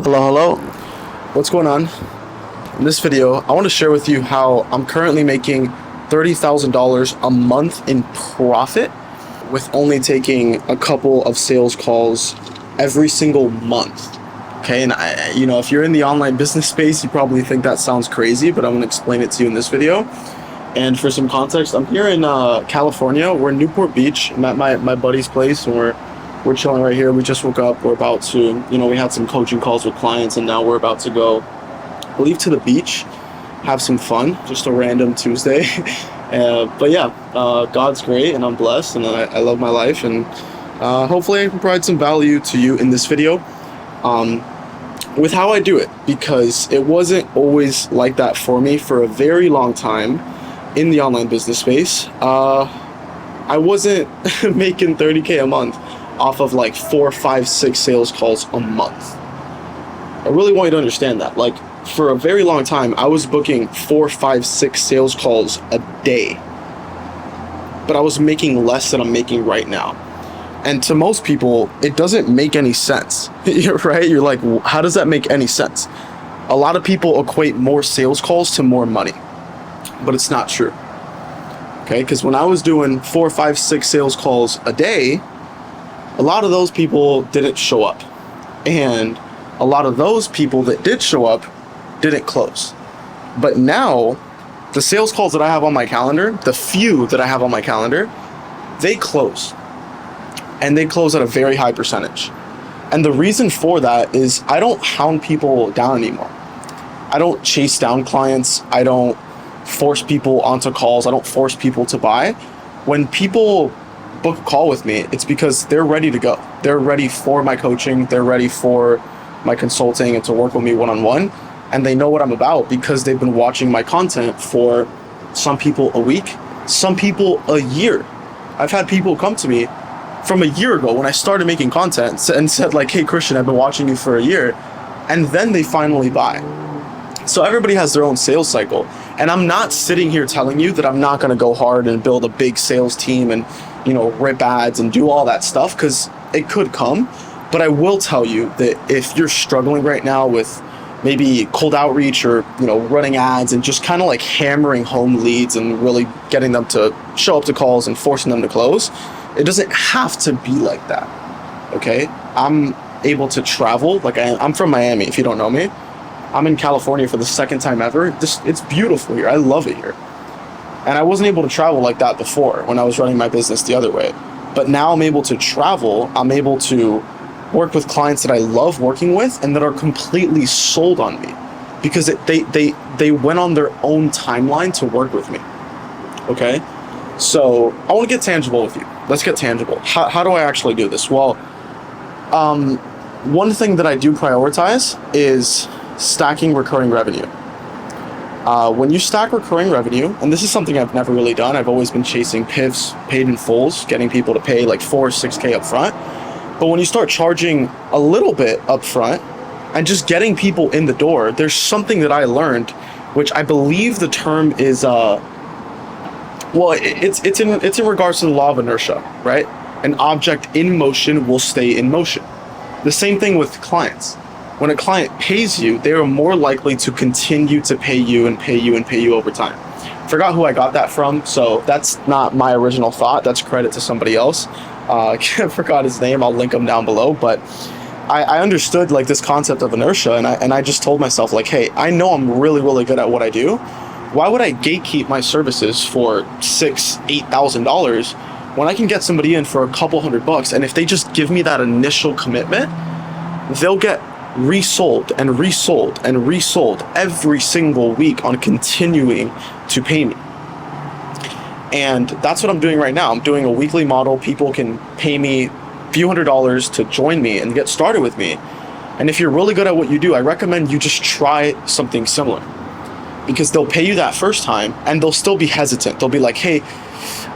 Hello. What's going on? In this video, I want to share with you how I'm currently making $30,000 a month in profit with only taking a couple of sales calls every single month. Okay, and if you're in the online business space, you probably think that sounds crazy, but I'm going to explain it to you in this video. And for some context, I'm here in California. We're in Newport Beach. I'm at my buddy's place, and we're chilling right here. We just woke up. We're about to, we had some coaching calls with clients, and now we're about to go leave to the beach, have some fun, just a random Tuesday. But yeah, God's great, and I'm blessed, and I love my life, and hopefully I can provide some value to you in this video with how I do it, because it wasn't always like that for me for a very long time in the online business space. I wasn't making 30K a month off of like 4, 5, 6 sales calls a month. I really want you to understand that. Like, for a very long time, I was booking 4, 5, 6 sales calls a day, but I was making less than I'm making right now. And to most people, it doesn't make any sense, right? You're like, how does that make any sense? A lot of people equate more sales calls to more money, but it's not true. Okay, because when I was doing 4, 5, 6 sales calls a day, a lot of those people didn't show up. And a lot of those people that did show up didn't close. But now, the sales calls that I have on my calendar, the few that I have on my calendar, they close. And they close at a very high percentage. And the reason for that is I don't hound people down anymore. I don't chase down clients. I don't force people onto calls. I don't force people to buy. When people book a call with me, it's because they're ready to go. They're ready for my coaching. They're ready for my consulting and to work with me one-on-one. And they know what I'm about because they've been watching my content for some people a week, some people a year. I've had people come to me from a year ago when I started making content and said like, hey, Christian, I've been watching you for a year. And then they finally buy. So everybody has their own sales cycle. And I'm not sitting here telling you that I'm not going to go hard and build a big sales team and, rip ads and do all that stuff, because it could come. But I will tell you that if you're struggling right now with maybe cold outreach or, running ads and just kind of like hammering home leads and really getting them to show up to calls and forcing them to close, it doesn't have to be like that. Okay. I'm able to travel. Like I'm from Miami. If you don't know me, I'm in California for the second time ever. It's beautiful here. I love it here. And I wasn't able to travel like that before when I was running my business the other way. But now I'm able to travel. I'm able to work with clients that I love working with and that are completely sold on me because they went on their own timeline to work with me. Okay? So I want to get tangible with you. Let's get tangible. How do I actually do this? Well, one thing that I do prioritize is stacking recurring revenue. When you stack recurring revenue, and this is something I've never really done, I've always been chasing PIFs, paid in fulls, getting people to pay like 4 or 6K up front. But when you start charging a little bit up front and just getting people in the door, there's something that I learned, which I believe the term is, it's in regards to the law of inertia, right? An object in motion will stay in motion. The same thing with clients. When a client pays you, they are more likely to continue to pay you and pay you and pay you over time. Forgot who I got that from, so that's not my original thought. That's credit to somebody else. I forgot his name. I'll link him down below. But I understood like this concept of inertia, and I just told myself like, hey, I know I'm really, really good at what I do. Why would I gatekeep my services for $6,000, $8,000 when I can get somebody in for a couple $100? And if they just give me that initial commitment, they'll get resold and resold and resold every single week on continuing to pay me. And that's what I'm doing right now. I'm doing a weekly model. People can pay me a few $100s to join me and get started with me. And if you're really good at what you do, I recommend you just try something similar, because they'll pay you that first time and they'll still be hesitant. They'll be like, hey,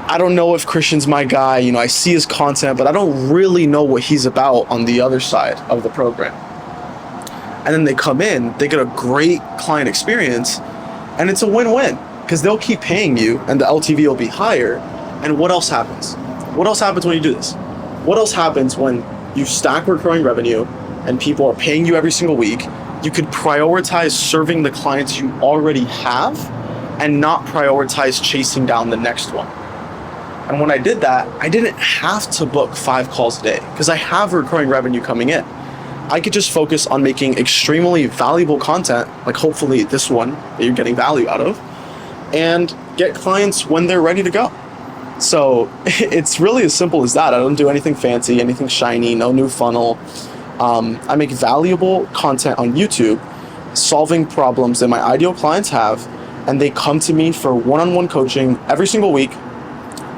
I don't know if Christian's my guy. I see his content, but I don't really know what he's about on the other side of the program. And then they come in, they get a great client experience, and it's a win-win because they'll keep paying you and the LTV will be higher. And what else happens? What else happens when you do this? What else happens when you stack recurring revenue and people are paying you every single week, you could prioritize serving the clients you already have and not prioritize chasing down the next one. And when I did that, I didn't have to book 5 calls a day because I have recurring revenue coming in. I could just focus on making extremely valuable content, like hopefully this one that you're getting value out of, and get clients when they're ready to go. So it's really as simple as that. I don't do anything fancy, anything shiny, no new funnel. I make valuable content on YouTube, solving problems that my ideal clients have, and they come to me for one-on-one coaching every single week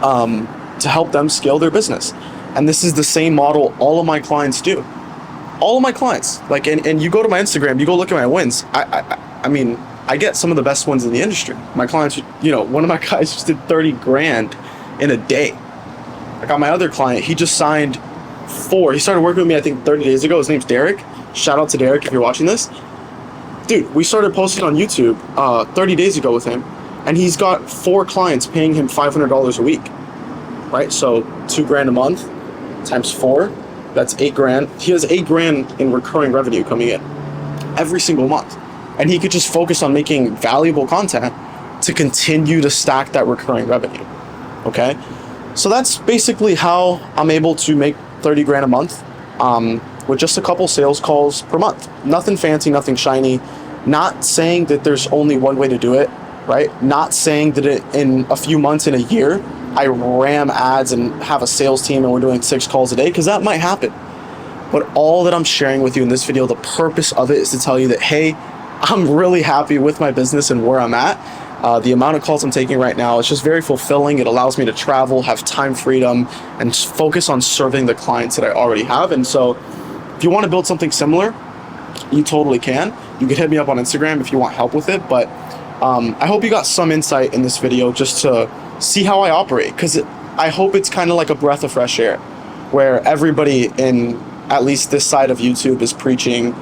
to help them scale their business. And this is the same model all of my clients do. All of my clients, like, and you go to my Instagram, you go look at my wins. I mean, I get some of the best ones in the industry. My clients, one of my guys just did 30 grand in a day. I got my other client, he just signed 4. He started working with me, I think 30 days ago. His name's Derek. Shout out to Derek if you're watching this. Dude, we started posting on YouTube 30 days ago with him, and he's got 4 clients paying him $500 a week, right? So 2 grand a month times 4, that's 8 grand. He has 8 grand in recurring revenue coming in every single month. And he could just focus on making valuable content to continue to stack that recurring revenue, okay? So that's basically how I'm able to make 30 grand a month with just a couple sales calls per month. Nothing fancy, nothing shiny. Not saying that there's only one way to do it, right? Not saying that in a few months, in a year, I ram ads and have a sales team and we're doing 6 calls a day, because that might happen. But all that I'm sharing with you in this video, the purpose of it is to tell you that, hey, I'm really happy with my business and where I'm at. The amount of calls I'm taking right now is just very fulfilling. It allows me to travel, have time freedom, and focus on serving the clients that I already have. And so if you want to build something similar, you totally can. You can hit me up on Instagram if you want help with it. But I hope you got some insight in this video just to see how I operate, because I hope it's kind of like a breath of fresh air, where everybody in at least this side of YouTube is preaching,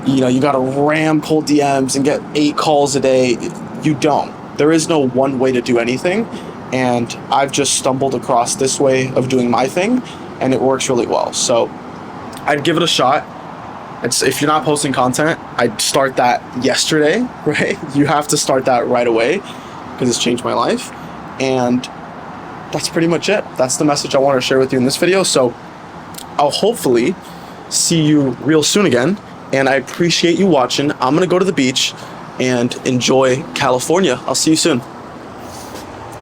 you got to ram cold DMs and get 8 calls a day. You don't. There is no one way to do anything. And I've just stumbled across this way of doing my thing, and it works really well. So I'd give it a shot. If you're not posting content, I'd start that yesterday, right? You have to start that right away because it's changed my life. And that's pretty much it. That's the message I want to share with you in this video. So I'll hopefully see you real soon again. And I appreciate you watching. I'm going to go to the beach and enjoy California. I'll see you soon.